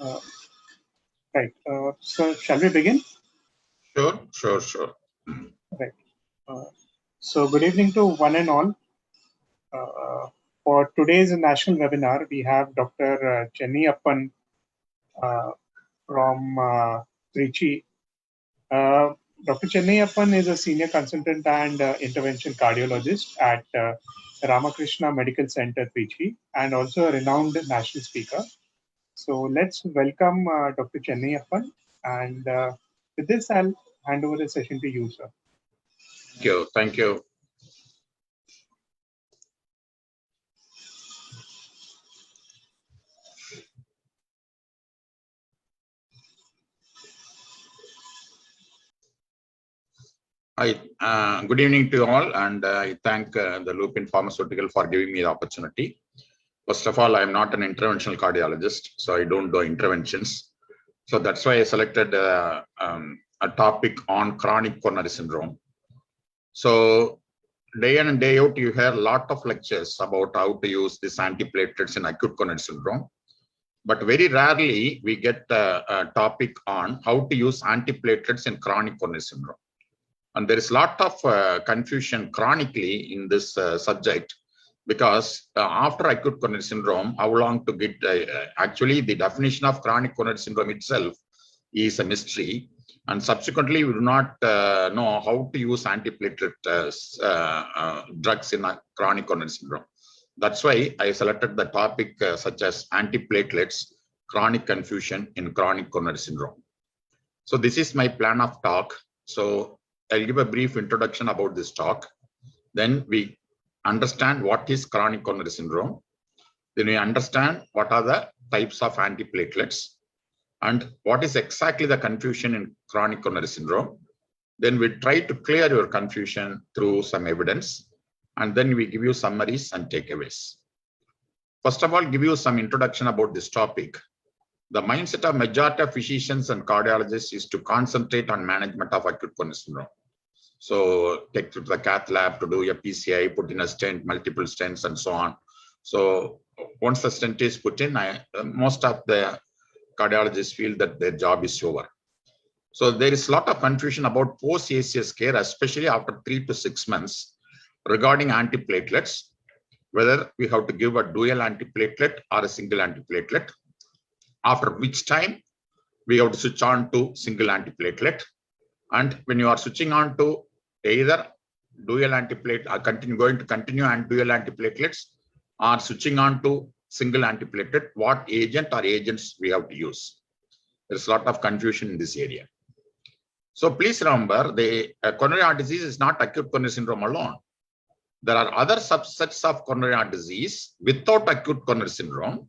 Uh, right. So, shall we begin? Sure. Right. So, good evening to one and all. For today's national webinar, we have Dr. Chenniappan from Trichy. Dr. Chenniappan is a senior consultant and intervention cardiologist at Ramakrishna Medical Center, Trichy, and also a renowned national speaker. So let's welcome Dr. Chenniappan, and with this, I'll hand over the session to you, sir. Thank you. Good evening to all, and I thank the Lupin Pharmaceutical for giving me the opportunity. First of all, I am not an interventional cardiologist, so I don't do interventions. So that's why I selected a topic on chronic coronary syndrome. So day in and day out, you hear a lot of lectures about how to use these antiplatelets in acute coronary syndrome. But very rarely we get a topic on how to use antiplatelets in chronic coronary syndrome. And there is a lot of confusion chronically in this subject, because after acute coronary syndrome, how long to get, actually the definition of chronic coronary syndrome itself is a mystery. And subsequently, we do not know how to use antiplatelet drugs in a chronic coronary syndrome. That's why I selected the topic such as antiplatelets, chronic confusion in chronic coronary syndrome. So this is my plan of talk. So I'll give a brief introduction about this talk. Then we understand what is chronic coronary syndrome. Then we understand what are the types of antiplatelets and what is exactly the confusion in chronic coronary syndrome. Then we try to clear your confusion through some evidence, and then we give you summaries and takeaways. First of all, give you some introduction about this topic. The mindset of majority of physicians and cardiologists is to concentrate on management of acute coronary syndrome. So take to the cath lab to do a PCI, put in a stent, multiple stents, and so on. So once the stent is put in, most of the cardiologists feel that their job is over. So there is a lot of confusion about post-ACS care, especially after 3 to 6 months, regarding antiplatelets, whether we have to give a dual antiplatelet or a single antiplatelet, after which time we have to switch on to single antiplatelet. And when you are switching on to either dual antiplatelet or going to continue and dual antiplatelets, or switching on to single antiplatelet, what agent or agents we have to use. There's a lot of confusion in this area. So please remember, the coronary heart disease is not acute coronary syndrome alone. There are other subsets of coronary heart disease without acute coronary syndrome,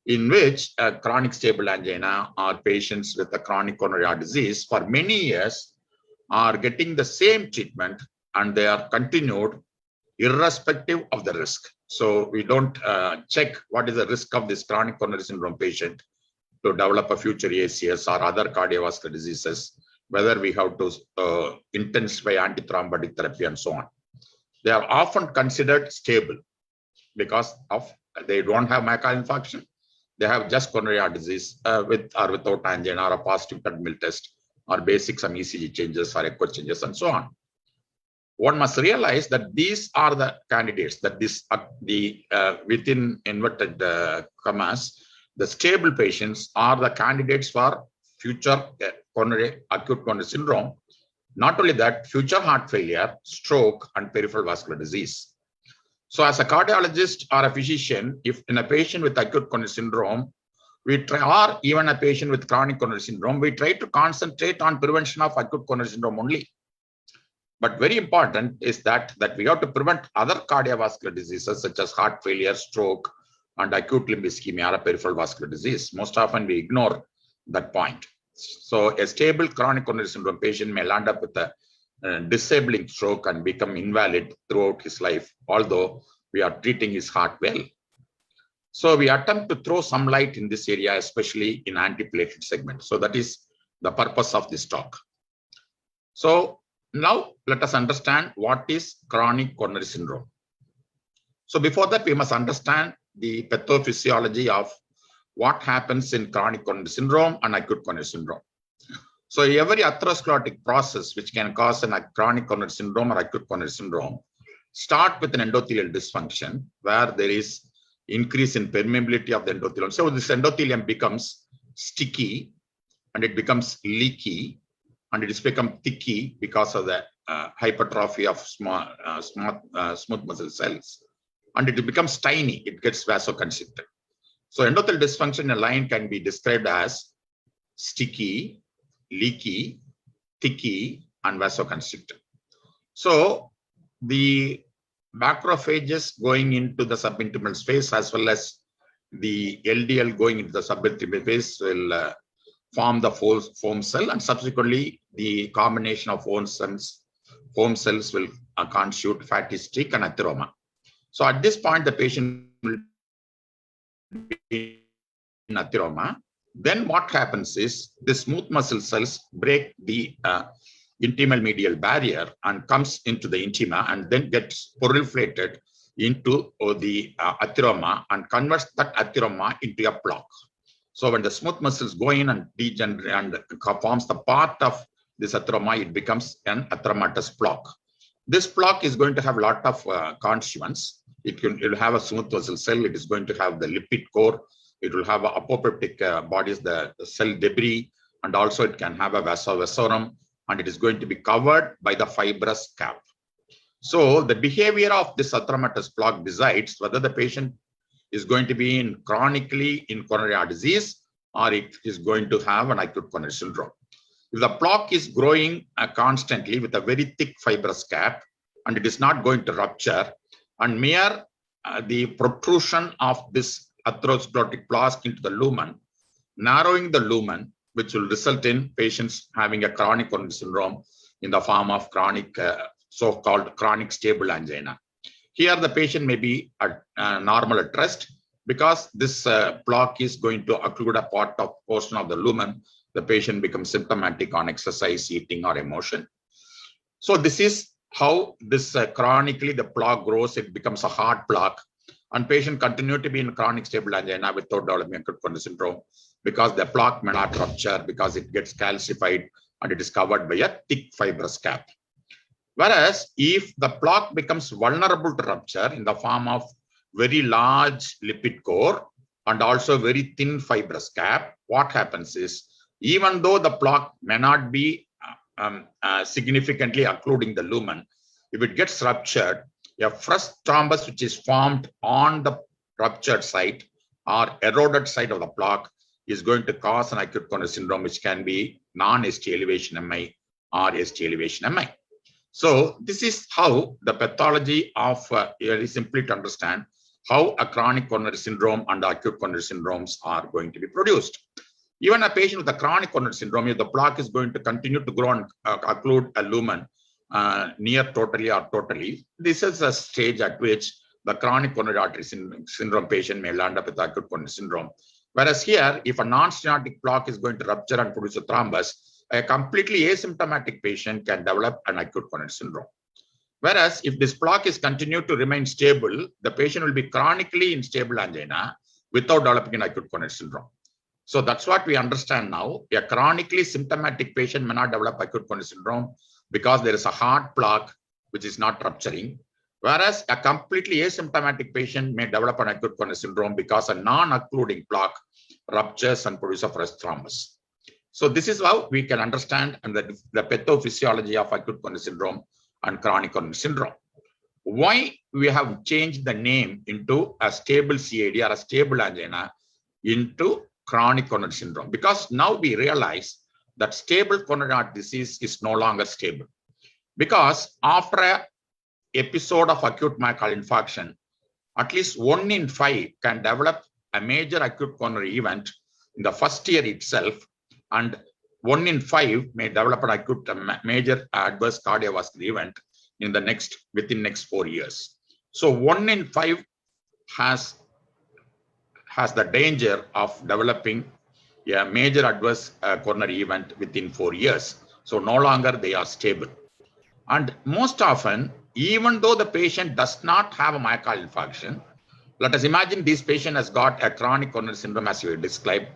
in which chronic stable angina or patients with a chronic coronary heart disease for many years are getting the same treatment, and they are continued irrespective of the risk. So we don't check what is the risk of this chronic coronary syndrome patient to develop a future ACS or other cardiovascular diseases, whether we have to intensify antithrombotic therapy and so on. They are often considered stable because they don't have myocardial infarction. They have just coronary heart disease with or without angina or a positive treadmill test or basic some ECG changes or echo changes and so on. One must realize that these are the candidates, that within inverted commas, the stable patients are the candidates for future acute coronary syndrome. Not only that, future heart failure, stroke, and peripheral vascular disease. So as a cardiologist or a physician, if in a patient with acute coronary syndrome, or even a patient with chronic coronary syndrome, we try to concentrate on prevention of acute coronary syndrome only. But very important is that we have to prevent other cardiovascular diseases such as heart failure, stroke, and acute limb ischemia or peripheral vascular disease. Most often we ignore that point. So a stable chronic coronary syndrome patient may land up with a disabling stroke and become invalid throughout his life, although we are treating his heart well. So we attempt to throw some light in this area, especially in antiplatelet segment. So that is the purpose of this talk. So now let us understand what is chronic coronary syndrome. So before that, we must understand the pathophysiology of what happens in chronic coronary syndrome and acute coronary syndrome. So every atherosclerotic process which can cause a chronic coronary syndrome or acute coronary syndrome start with an endothelial dysfunction where there is increase in permeability of the endothelium. So this endothelium becomes sticky and it becomes leaky and it has become thicky because of the hypertrophy of smooth muscle cells, and it becomes tiny, it gets vasoconstricted. So endothelial dysfunction in a line can be described as sticky, leaky, thicky, and vasoconstricted. So the macrophages going into the subintimal space as well as the LDL going into the subintimal space will form the foam cell, and subsequently the combination of foam cells will constitute fatty streak and atheroma. So at this point, the patient will be in atheroma. Then what happens is the smooth muscle cells break the intimal medial barrier and comes into the intima and then gets proliferated into the atheroma and converts that atheroma into a plaque. So when the smooth muscles go in and degenerate and forms the part of this atheroma, it becomes an atheromatous plaque. This plaque is going to have a lot of constituents. It will have a smooth muscle cell. It is going to have the lipid core. It will have apopeptic bodies, the cell debris, and also it can have a vasa vasorum, and it is going to be covered by the fibrous cap. So the behavior of this atheromatous plaque decides whether the patient is going to be chronically in coronary heart disease or it is going to have an acute coronary syndrome. If the plaque is growing constantly with a very thick fibrous cap and it is not going to rupture, and mere the protrusion of this atherosclerotic plaque into the lumen, narrowing the lumen, which will result in patients having a chronic coronary syndrome in the form of chronic, so-called chronic stable angina. Here, the patient may be normal at rest because this plaque is going to occlude a portion of the lumen. The patient becomes symptomatic on exercise, eating, or emotion. So this is how this chronically the plaque grows. It becomes a hard plaque, and patient continue to be in chronic stable angina without developing acute coronary syndrome because the plaque may not rupture because it gets calcified and it is covered by a thick fibrous cap. Whereas if the plaque becomes vulnerable to rupture in the form of very large lipid core and also very thin fibrous cap, what happens is even though the plaque may not be significantly occluding the lumen, if it gets ruptured, a fresh thrombus which is formed on the ruptured site or eroded site of the plaque is going to cause an acute coronary syndrome, which can be non-ST elevation MI or ST elevation MI. So this is how the pathology of, very simply to understand how a chronic coronary syndrome and acute coronary syndromes are going to be produced. Even a patient with a chronic coronary syndrome, if the plaque is going to continue to grow and occlude a lumen near totally or totally, this is a stage at which the chronic coronary artery syndrome patient may land up with acute coronary syndrome. Whereas here, if a non-stenotic plaque is going to rupture and produce a thrombus, a completely asymptomatic patient can develop an acute coronary syndrome. Whereas if this plaque is continued to remain stable, the patient will be chronically in stable angina without developing an acute coronary syndrome. So that's what we understand now. A chronically symptomatic patient may not develop acute coronary syndrome because there is a hard plaque which is not rupturing. Whereas a completely asymptomatic patient may develop an acute coronary syndrome because a non-occluding plaque ruptures and produces a fresh thrombus. So this is how we can understand the pathophysiology of acute coronary syndrome and chronic coronary syndrome. Why we have changed the name into a stable CAD or a stable angina into chronic coronary syndrome? Because now we realize that stable coronary heart disease is no longer stable. Because after an episode of acute myocardial infarction, at least 1 in 5 can develop a major acute coronary event in the first year itself, and 1 in 5 may develop an acute major adverse cardiovascular event in the within next 4 years. So 1 in 5 has the danger of developing a major adverse coronary event within 4 years. So no longer they are stable. And most often, even though the patient does not have a myocardial infarction, Let us imagine this patient has got a chronic coronary syndrome as you described.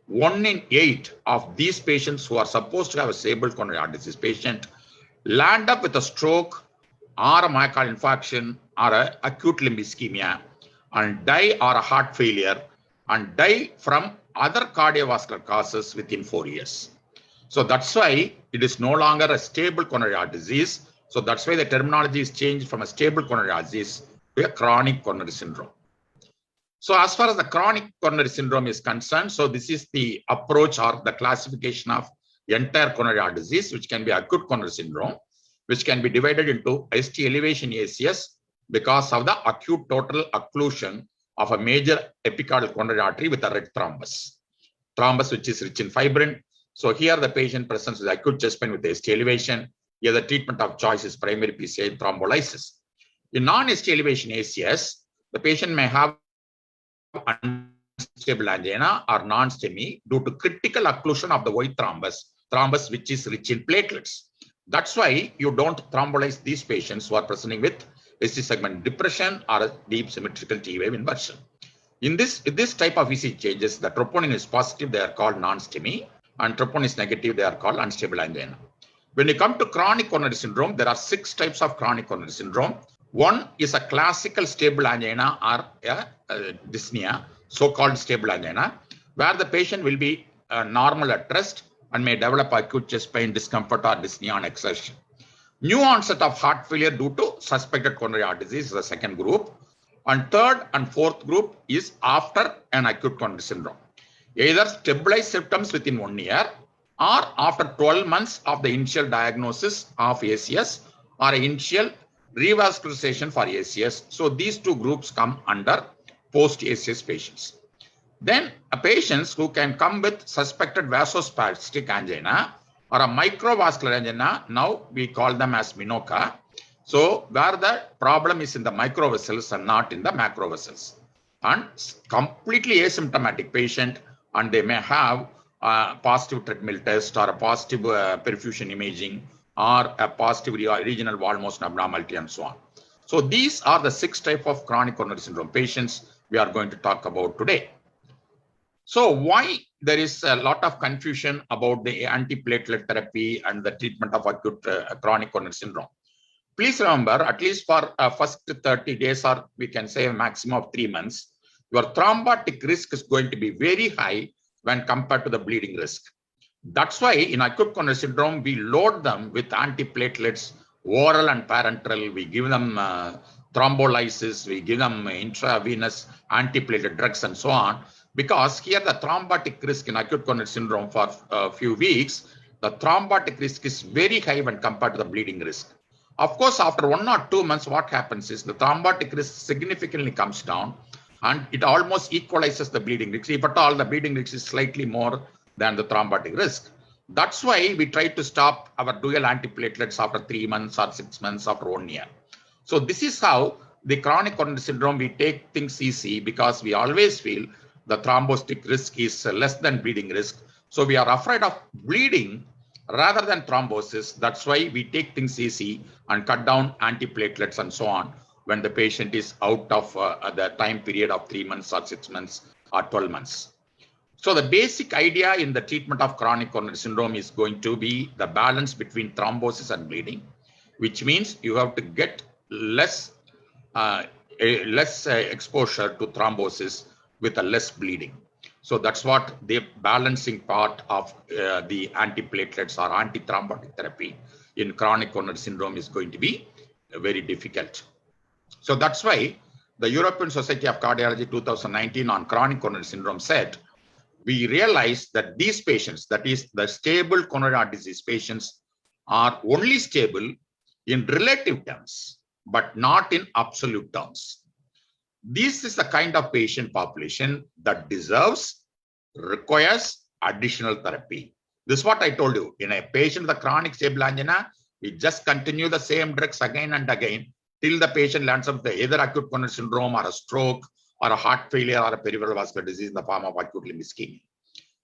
1 in 8 of these patients who are supposed to have a stable coronary heart disease patient land up with a stroke or a myocardial infarction or an acute limb ischemia and die, or a heart failure and die from other cardiovascular causes within 4 years. So that's why it is no longer a stable coronary heart disease. So that's why the terminology is changed from a stable coronary heart disease to a chronic coronary syndrome. So as far as the chronic coronary syndrome is concerned, so this is the approach or the classification of entire coronary heart disease, which can be acute coronary syndrome, which can be divided into ST elevation ACS because of the acute total occlusion of a major epicardial coronary artery with a red thrombus which is rich in fibrin. So here the patient presents with acute chest pain with ST elevation. Here the treatment of choice is primary PCI thrombolysis. In non-ST elevation ACS, the patient may have unstable angina or non-STEMI due to critical occlusion of the white thrombus which is rich in platelets. That's why you don't thrombolyze these patients who are presenting with ST segment depression or a deep symmetrical T wave inversion. In this type of ECG changes, the troponin is positive, they are called non-STEMI, and troponin is negative, they are called unstable angina. When you come to chronic coronary syndrome, there are 6 types of chronic coronary syndrome. One is a classical stable angina or a dyspnea, so-called stable angina, where the patient will be normal at rest and may develop acute chest pain, discomfort, or dyspnea on exertion. New onset of heart failure due to suspected coronary heart disease is the second group. And third and fourth group is after an acute coronary syndrome. Either stabilized symptoms within 1 year or after 12 months of the initial diagnosis of ACS or initial revascularization for ACS. So these 2 groups come under post-ACS patients. Then patients who can come with suspected vasospastic angina or a microvascular angina, now we call them as MINOCA. So where the problem is in the microvessels and not in the macrovessels. And completely asymptomatic patient, and they may have a positive treadmill test or a positive perfusion imaging or a positive regional wall motion abnormality and so on. So these are the 6 types of chronic coronary syndrome patients we are going to talk about today. So why there is a lot of confusion about the antiplatelet therapy and the treatment of acute chronic coronary syndrome? Please remember, at least for first 30 days, or we can say a maximum of 3 months, your thrombotic risk is going to be very high when compared to the bleeding risk. That's why in acute coronary syndrome, we load them with antiplatelets, oral and parenteral. We give them thrombolysis, we give them intravenous antiplatelet drugs and so on. Because here the thrombotic risk in acute coronary syndrome for a few weeks, the thrombotic risk is very high when compared to the bleeding risk. Of course, after 1 or 2 months, what happens is the thrombotic risk significantly comes down and it almost equalizes the bleeding risk. If at all, the bleeding risk is slightly more than the thrombotic risk. That's why we try to stop our dual antiplatelets after 3 months or 6 months after 1 year. So this is how the chronic coronary syndrome, we take things easy because we always feel the thrombotic risk is less than bleeding risk. So we are afraid of bleeding rather than thrombosis. That's why we take things easy and cut down antiplatelets and so on when the patient is out of the time period of 3 months or 6 months or 12 months. So the basic idea in the treatment of chronic coronary syndrome is going to be the balance between thrombosis and bleeding, which means you have to get less exposure to thrombosis with a less bleeding. So that's what the balancing part of the antiplatelets or antithrombotic therapy in chronic coronary syndrome is going to be very difficult. So that's why the European Society of Cardiology 2019 on chronic coronary syndrome said, we realized that these patients, that is the stable coronary heart disease patients, are only stable in relative terms, but not in absolute terms. This is the kind of patient population that requires additional therapy. This is what I told you. In a patient with a chronic stable angina, we just continue the same drugs again and again till the patient lands up with either acute coronary syndrome or a stroke or a heart failure or a peripheral vascular disease in the form of acute limb ischemia.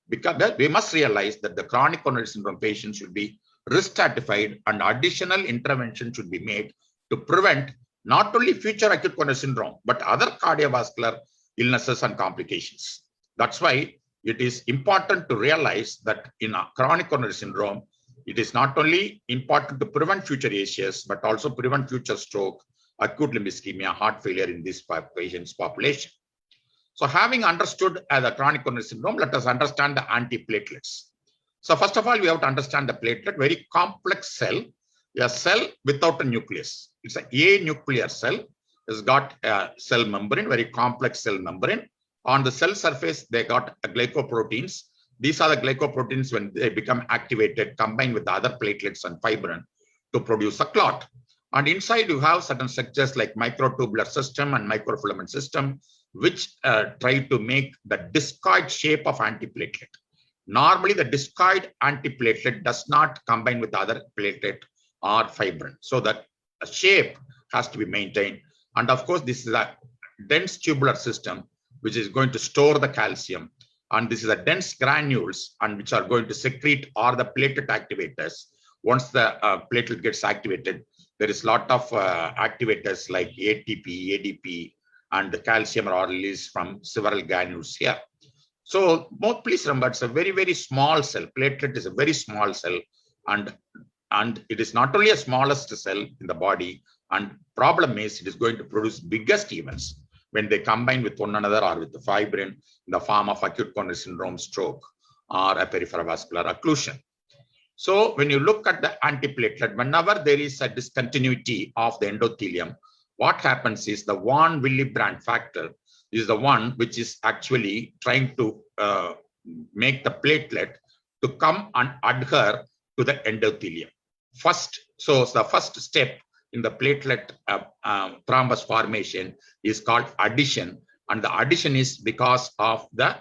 Because we must realize that the chronic coronary syndrome patients should be risk stratified and additional intervention should be made to prevent not only future acute coronary syndrome, but other cardiovascular illnesses and complications. That's why it is important to realize that in a chronic coronary syndrome, it is not only important to prevent future ACS, but also prevent future stroke, acute limb ischemia, heart failure in this patient's population. So having understood the chronic coronary syndrome, let us understand the antiplatelets. So first of all, we have to understand the platelet, very complex cell, a cell without a nucleus. It's an anuclear cell. It's got a cell membrane, very complex cell membrane. On the cell surface, they got glycoproteins. These are the glycoproteins when they become activated, combined with the other platelets and fibrin to produce a clot. And inside you have certain structures like microtubular system and microfilament system, which try to make the discoid shape of antiplatelet. Normally, the discoid antiplatelet does not combine with other platelet or fibrin. So that shape has to be maintained. And of course, this is a dense tubular system, which is going to store the calcium. And this is a dense granules and which are going to secrete all the platelet activators. Once the platelet gets activated, there is a lot of activators like ATP, ADP, and the calcium are released from several granules here. So please remember, it's a very, very small cell. Platelet is a very small cell, and it is not only a smallest cell in the body, and problem is it is going to produce biggest events when they combine with one another or with the fibrin in the form of acute coronary syndrome, stroke, or a peripheral vascular occlusion. So when you look at the antiplatelet, whenever there is a discontinuity of the endothelium, what happens is the von Willebrand factor is the one which is actually trying to make the platelet to come and adhere to the endothelium. So the first step in the platelet thrombus formation is called addition, and the addition is because of the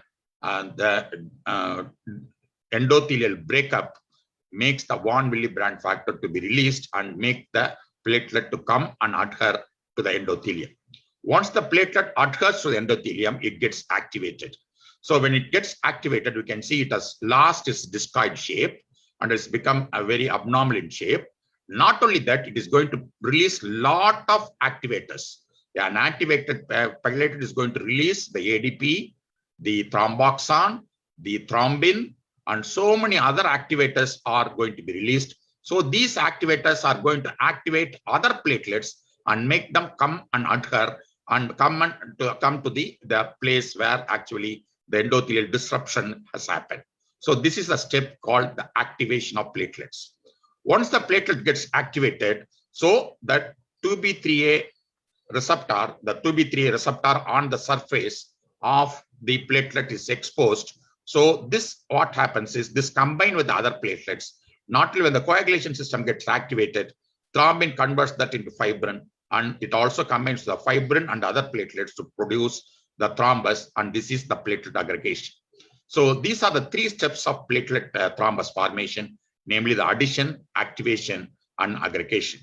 endothelial breakup makes the von Willebrand factor to be released and make the platelet to come and adhere to the endothelium. Once the platelet adheres to the endothelium, it gets activated. So when it gets activated, we can see it has lost its discoid shape and it's become a very abnormal in shape. Not only that, it is going to release a lot of activators. An activated platelet is going to release the ADP, the thromboxane, the thrombin, and so many other activators are going to be released. So these activators are going to activate other platelets and make them come and adhere and come to the place where actually the endothelial disruption has happened. So this is a step called the activation of platelets. Once the platelet gets activated, so that 2B3A receptor, the 2B3A receptor on the surface of the platelet is exposed. So this, what happens is this combined with the other platelets, not only when the coagulation system gets activated, thrombin converts that into fibrin, and it also combines the fibrin and other platelets to produce the thrombus, and this is the platelet aggregation. So these are the three steps of platelet thrombus formation, namely the addition, activation, and aggregation.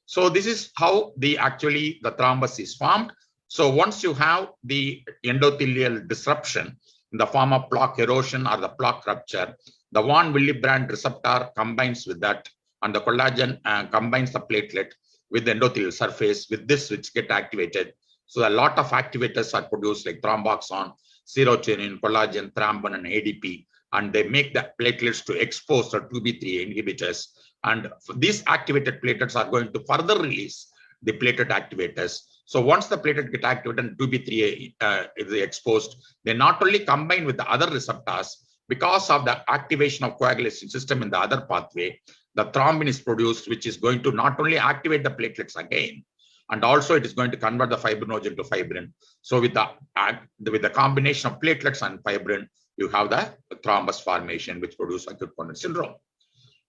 So this is how the thrombus is formed. So once you have the endothelial disruption in the form of plaque erosion or the plaque rupture, the von Willebrand receptor combines with that, and the collagen combines the platelet with the endothelial surface with this which get activated. So a lot of activators are produced like thromboxane, serotonin, collagen, thrombin, and ADP, and they make the platelets to expose the 2B3A inhibitors. And these activated platelets are going to further release the platelet activators. So once the platelet get activated and 2B3A is exposed, they not only combine with the other receptors, because of the activation of coagulation system in the other pathway, the thrombin is produced, which is going to not only activate the platelets again, and also it is going to convert the fibrinogen to fibrin. So with the combination of platelets and fibrin, you have the thrombus formation, which produces acute coronary syndrome.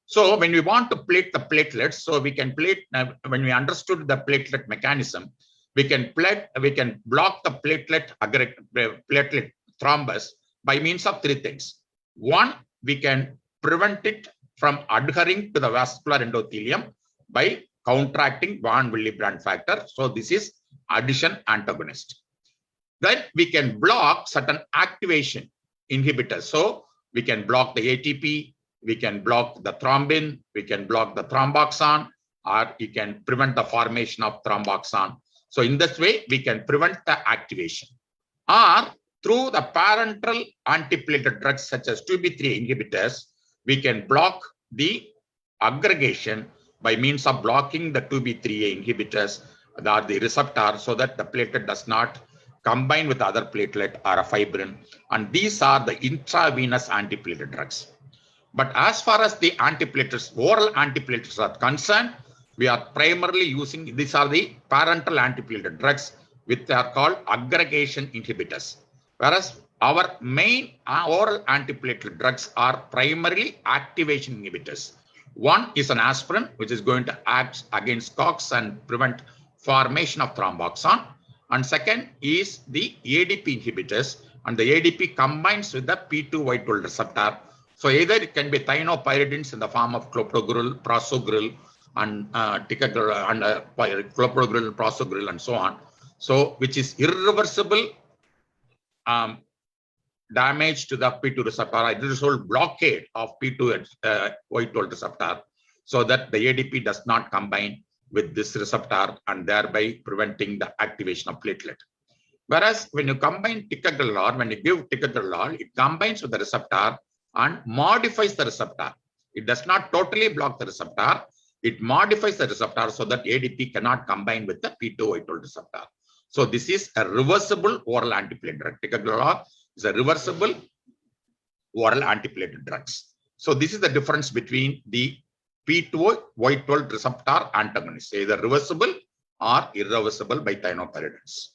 So when we want to plate the platelets, so we can plate, when we understood the platelet mechanism, we can block the platelet thrombus by means of three things. One, we can prevent it from adhering to the vascular endothelium by contracting von Willebrand factor. So this is addition antagonist. Then we can block certain activation inhibitors. So we can block the ATP, we can block the thrombin, we can block the thromboxane, or you can prevent the formation of thromboxane. So in this way, we can prevent the activation. Or through the parenteral antiplatelet drugs such as 2B3 inhibitors, we can block the aggregation by means of blocking the 2B3A inhibitors, or the receptor, so that the platelet does not combine with other platelet or a fibrin. And these are the intravenous antiplatelet drugs. But as far as the antiplatelets, oral antiplatelets are concerned, we are primarily using, these are the parenteral antiplatelet drugs, which are called aggregation inhibitors. Whereas our main oral antiplatelet drugs are primarily activation inhibitors. One is an aspirin, which is going to act against COX and prevent formation of thromboxane. And second is the ADP inhibitors, and the ADP combines with the P2Y12 receptor. So either it can be thienopyridines in the form of clopidogrel, prasugrel, and ticagrelor, and clopidogrel, prasugrel, and so on. So which is irreversible damage to the P2 receptor, irreversible blockade of P2Y12 receptor, so that the ADP does not combine with this receptor and thereby preventing the activation of platelet. Whereas when you combine ticagrelor, when you give ticagrelor, it combines with the receptor and modifies the receptor. It does not totally block the receptor. It modifies the receptor so that ADP cannot combine with the P2Y12 receptor. So this is a reversible oral antiplatelet drug. Ticagrelor is a reversible oral antiplatelet drugs. So this is the difference between the P2Y12 receptor antagonists, either reversible or irreversible by thienopyridines.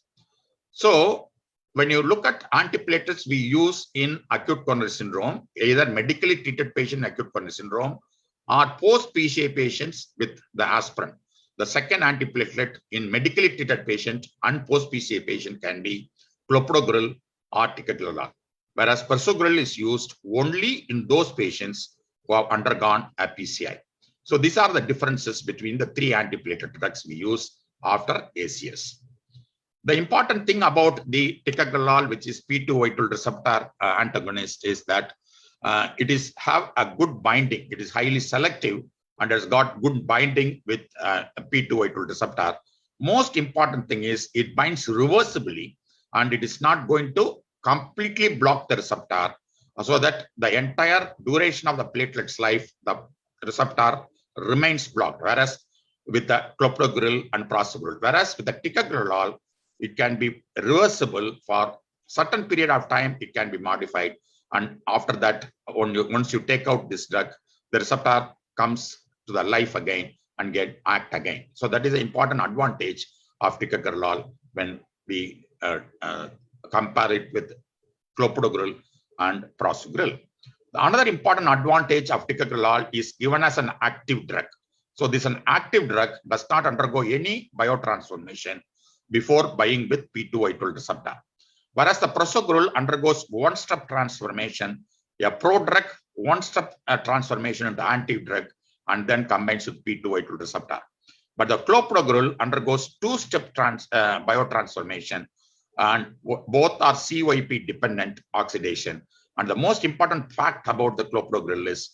So when you look at antiplatelets we use in acute coronary syndrome, either medically treated patient in acute coronary syndrome or post-PCI patients with the aspirin. The second antiplatelet in medically treated patient and post-PCI patient can be clopidogrel or ticagrelor, whereas prasugrel is used only in those patients who have undergone a PCI. So these are the differences between the three antiplatelet drugs we use after ACS. The important thing about the ticagrelor, which is P2Y12 receptor antagonist, is that it is have a good binding. It is highly selective and has got good binding with P2Y12 receptor. Most important thing is it binds reversibly, and it is not going to completely block the receptor, so that the entire duration of the platelet's life, the receptor remains blocked. Whereas with the clopidogrel and prasugrel, whereas with the ticagrelor, it can be reversible for certain period of time. It can be modified, and after that, once you take out this drug, the receptor comes to the life again and act again. So that is an important advantage of ticagrelor when we compare it with clopidogrel and prasugrel. Another important advantage of ticagrelor is given as an active drug. So this an active drug does not undergo any biotransformation before binding with P2Y12 receptor. Whereas the prasugrel undergoes one-step transformation, a prodrug one-step transformation into anti-drug, and then combines with P2Y12 receptor. But the clopidogrel undergoes two-step biotransformation, and both are CYP dependent oxidation. And the most important fact about the clopidogrel is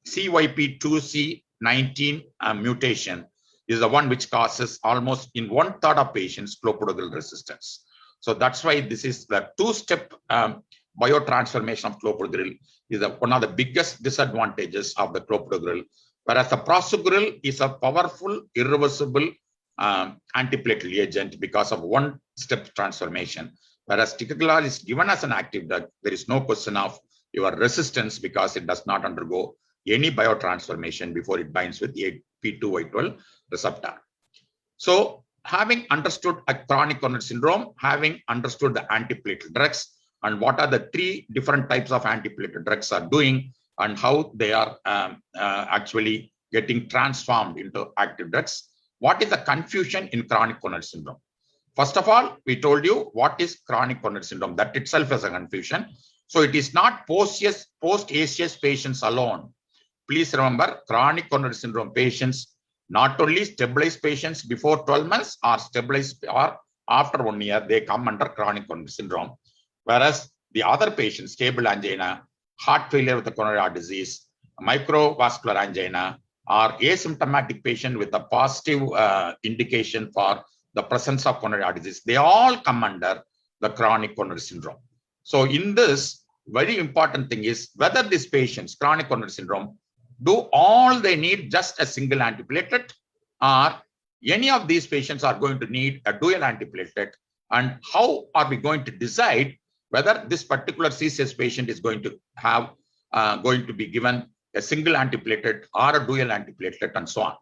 CYP2C19 mutation is the one which causes almost in 1/3 of patients clopidogrel resistance. So that's why this is the two-step biotransformation of clopidogrel is one of the biggest disadvantages of the clopidogrel, whereas the prasugrel is a powerful irreversible antiplatelet agent because of one-step transformation. Whereas ticagrelor is given as an active drug, there is no question of your resistance because it does not undergo any biotransformation before it binds with the P2Y12 receptor. So having understood a chronic coronary syndrome, having understood the antiplatelet drugs and what are the three different types of antiplatelet drugs are doing and how they are actually getting transformed into active drugs, what is the confusion in chronic coronary syndrome? First of all, we told you what is chronic coronary syndrome. That itself is a confusion. So it is not post-ACS patients alone. Please remember, chronic coronary syndrome patients, not only stabilized patients before 12 months or stabilized or after 1 year, they come under chronic coronary syndrome. Whereas the other patients, stable angina, heart failure with the coronary heart disease, microvascular angina, or asymptomatic patient with a positive indication for the presence of coronary artery disease, they all come under the chronic coronary syndrome. So in this, very important thing is whether these patients, chronic coronary syndrome, do all they need just a single antiplatelet, or any of these patients are going to need a dual antiplatelet, and how are we going to decide whether this particular CCS patient is going to have going to be given a single antiplatelet or a dual antiplatelet and so on.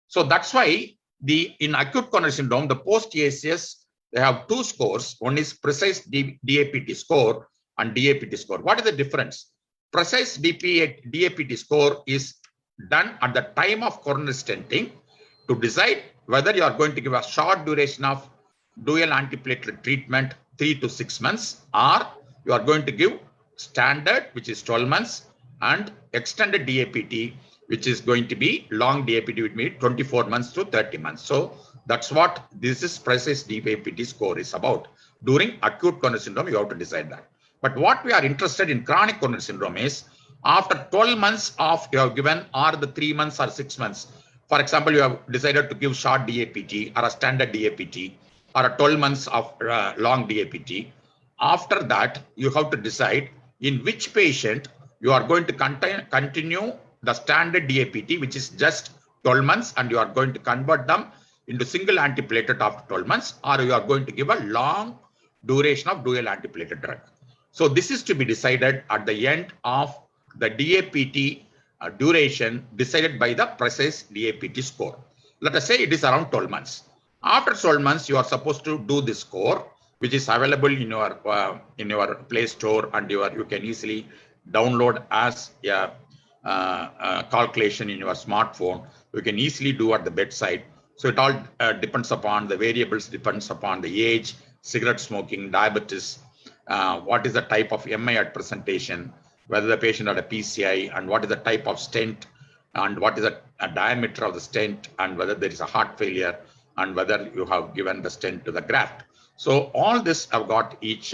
So that's why in acute coronary syndrome, the post-ACS, they have two scores. One is precise DAPT score and DAPT score. What is the difference? Precise DAPT score is done at the time of coronary stenting to decide whether you are going to give a short duration of dual antiplatelet treatment, 3 to 6 months, or you are going to give standard, which is 12 months, and extended DAPT, which is going to be long DAPT, which means 24 months to 30 months. So that's what this is precise DAPT score is about. During acute coronary syndrome, you have to decide that. But what we are interested in chronic coronary syndrome is after 12 months of you have given, or the 3 months or 6 months. For example, you have decided to give short DAPT or a standard DAPT or a 12 months of long DAPT. After that, you have to decide in which patient you are going to continue the standard DAPT, which is just 12 months, and you are going to convert them into single antiplatelet after 12 months, or you are going to give a long duration of dual antiplatelet drug. So this is to be decided at the end of the DAPT duration decided by the precise DAPT score. Let us say it is around 12 months. After 12 months, you are supposed to do this score, which is available in your Play Store, and you can easily download as a calculation in your smartphone. You can easily do at the bedside. So it all depends upon the variables, depends upon the age, cigarette smoking, diabetes, what is the type of MI at presentation, whether the patient had a PCI, and what is the type of stent, and what is the diameter of the stent, and whether there is a heart failure, and whether you have given the stent to the graft. So all this I've got, each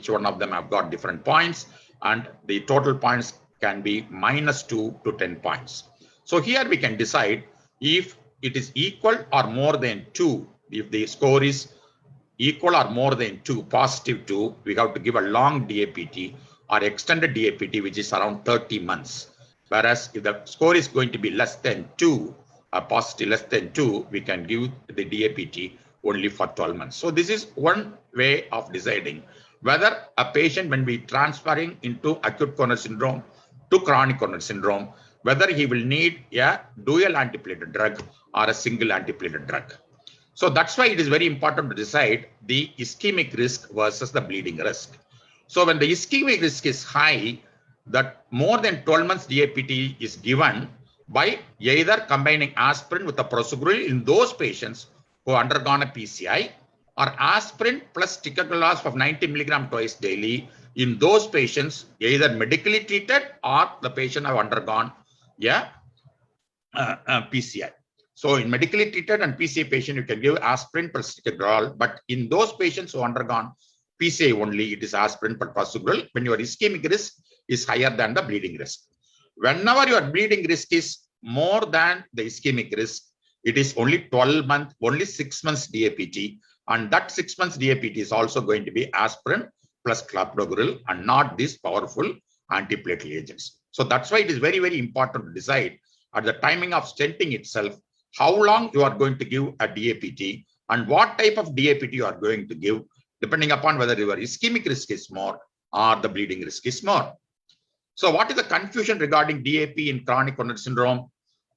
one of them have got different points, and the total points can be -2 to 10 points. So here we can decide if it is equal or more than 2. If the score is equal or more than 2, positive 2, we have to give a long DAPT or extended DAPT, which is around 30 months. Whereas if the score is going to be less than 2, a positive less than 2, we can give the DAPT only for 12 months. So this is one way of deciding whether a patient, when we transferring into acute coronary syndrome to chronic coronary syndrome, whether he will need a dual antiplatelet drug or a single antiplatelet drug. So that's why it is very important to decide the ischemic risk versus the bleeding risk. So when the ischemic risk is high, that more than 12 months DAPT is given by either combining aspirin with a prasugrel in those patients who have undergone a PCI, or aspirin plus ticagrelor of 90 milligram twice daily in those patients either medically treated or the patient have undergone PCI. So in medically treated and PCI patient, you can give aspirin plus ticagrelor, but in those patients who undergone PCI only, it is aspirin plus prasugrel when your ischemic risk is higher than the bleeding risk. Whenever your bleeding risk is more than the ischemic risk, it is only 12 months, only 6 months DAPT, and that 6 months DAPT is also going to be aspirin plus clopidogrel and not these powerful antiplatelet agents. So that's why it is very, very important to decide at the timing of stenting itself, how long you are going to give a DAPT and what type of DAPT you are going to give, depending upon whether your ischemic risk is more or the bleeding risk is more. So what is the confusion regarding DAP in chronic coronary syndrome?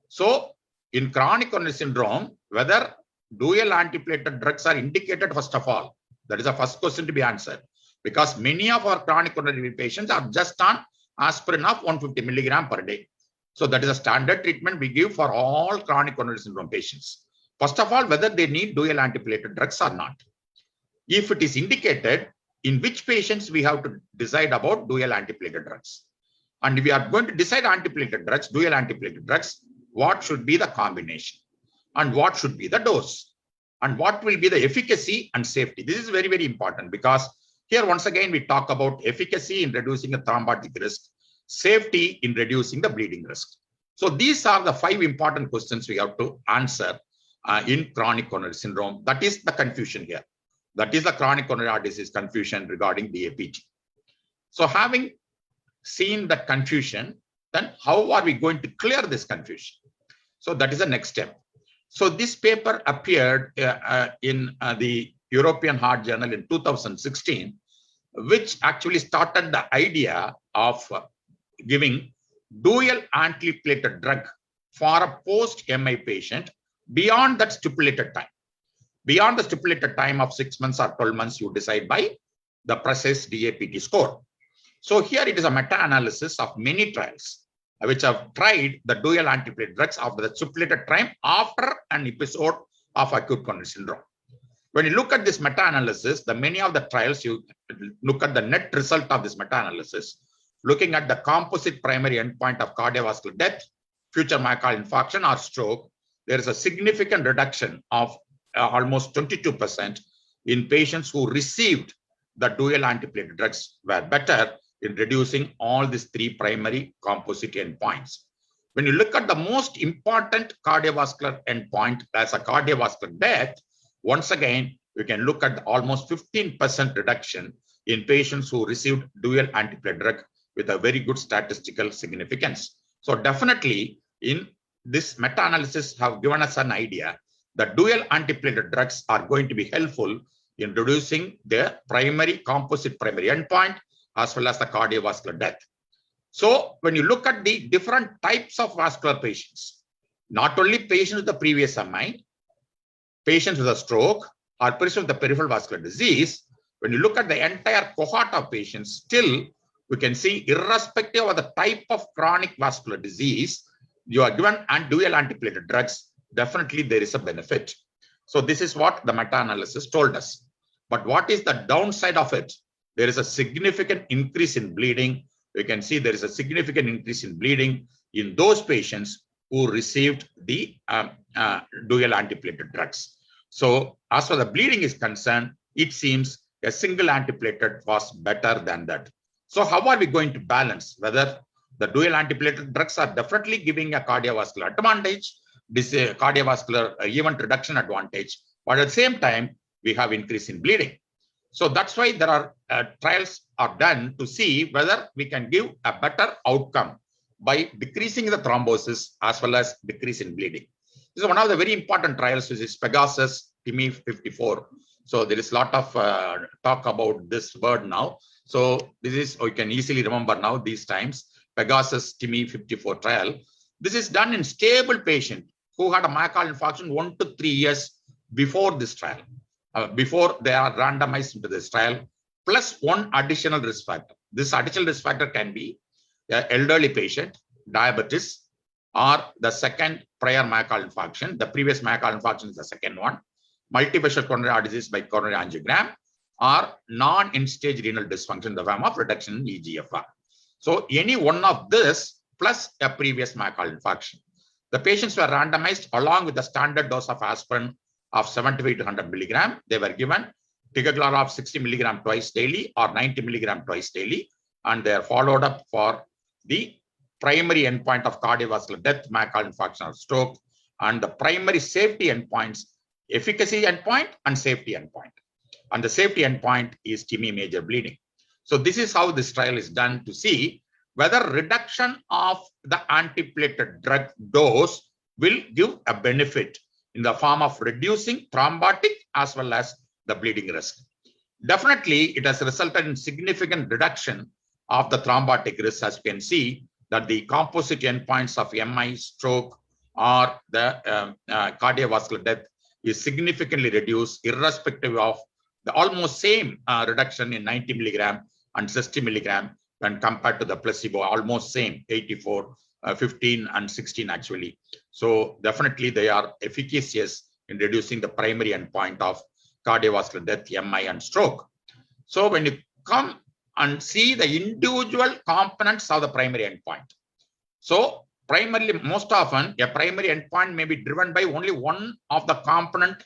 So in chronic coronary syndrome, whether dual antiplatelet drugs are indicated, first of all, that is the first question to be answered, because many of our chronic coronary patients are just on aspirin of 150 milligram per day. So that is a standard treatment we give for all chronic coronary syndrome patients. First of all, whether they need dual antiplatelet drugs or not. If it is indicated, in which patients we have to decide about dual antiplatelet drugs. And if we are going to decide antiplatelet drugs, dual antiplatelet drugs, what should be the combination? And what should be the dose? And what will be the efficacy and safety? This is very, very important, because here once again we talk about efficacy in reducing the thrombotic risk, safety in reducing the bleeding risk. So these are the 5 important questions we have to answer in chronic coronary syndrome. That is the confusion here. That is the chronic coronary heart disease confusion regarding the APT. So having seen that confusion, then how are we going to clear this confusion? So that is the next step. So this paper appeared in the European Heart Journal in 2016, which actually started the idea of giving dual antiplatelet drug for a post-MI patient beyond that stipulated time. Beyond the stipulated time of 6 months or 12 months, you decide by the precise DAPT score. So here it is a meta-analysis of many trials which have tried the dual antiplatelet drugs after the stipulated time after an episode of acute coronary syndrome. When you look at this meta-analysis, the many of the trials, you look at the net result of this meta-analysis, looking at the composite primary endpoint of cardiovascular death, future myocardial infarction or stroke, there is a significant reduction of almost 22% in patients who received the dual antiplatelet drugs were better in reducing all these 3 primary composite endpoints. When you look at the most important cardiovascular endpoint as a cardiovascular death, once again, you can look at almost 15% reduction in patients who received dual antiplatelet drug with a very good statistical significance. So definitely in this meta-analysis have given us an idea that dual antiplatelet drugs are going to be helpful in reducing the primary composite primary endpoint as well as the cardiovascular death. So when you look at the different types of vascular patients, not only patients with the previous MI, patients with a stroke or patients with the peripheral vascular disease, when you look at the entire cohort of patients, still we can see irrespective of the type of chronic vascular disease, you are given dual antiplatelet drugs, definitely there is a benefit. So this is what the meta-analysis told us. But what is the downside of it? There is a significant increase in bleeding. We can see there is a significant increase in bleeding in those patients who received the dual antiplatelet drugs. So as far as the bleeding is concerned, it seems a single antiplatelet was better than that. So how are we going to balance whether the dual antiplatelet drugs are definitely giving a cardiovascular advantage, this cardiovascular event reduction advantage, but at the same time, we have increase in bleeding. So that's why there are trials are done to see whether we can give a better outcome by decreasing the thrombosis as well as decrease in bleeding. This is one of the very important trials, which is Pegasus TIMI 54. So there is a lot of talk about this word now. So this is, you can easily remember now these times, Pegasus TIMI 54 trial. This is done in stable patient who had a myocardial infarction 1 to 3 years before this trial. Before they are randomized into this trial, plus one additional risk factor. This additional risk factor can be an elderly patient, diabetes, or the second prior myocardial infarction. The previous myocardial infarction is the second one. Multifacial coronary heart disease by coronary angiogram, or non-end-stage renal dysfunction, the form of reduction in eGFR. So any one of this plus a previous myocardial infarction. The patients were randomized along with the standard dose of aspirin of 75 to 100 milligram. They were given ticagrelor of 60 milligram twice daily or 90 milligram twice daily, and they are followed up for the primary endpoint of cardiovascular death, myocardial infarction or stroke, and the primary safety endpoints, efficacy endpoint and safety endpoint. And the safety endpoint is TIMI major bleeding. So this is how this trial is done to see whether reduction of the antiplatelet drug dose will give a benefit in the form of reducing thrombotic as well as the bleeding risk. Definitely, it has resulted in significant reduction of the thrombotic risk, as you can see that the composite endpoints of MI, stroke, or the cardiovascular death is significantly reduced irrespective of the almost same reduction in 90 milligram and 60 milligram when compared to the placebo, almost same 84, 15 and 16 actually. So definitely they are efficacious in reducing the primary endpoint of cardiovascular death, MI and stroke. So when you come and see the individual components of the primary endpoint. So primarily, most often a primary endpoint may be driven by only one of the component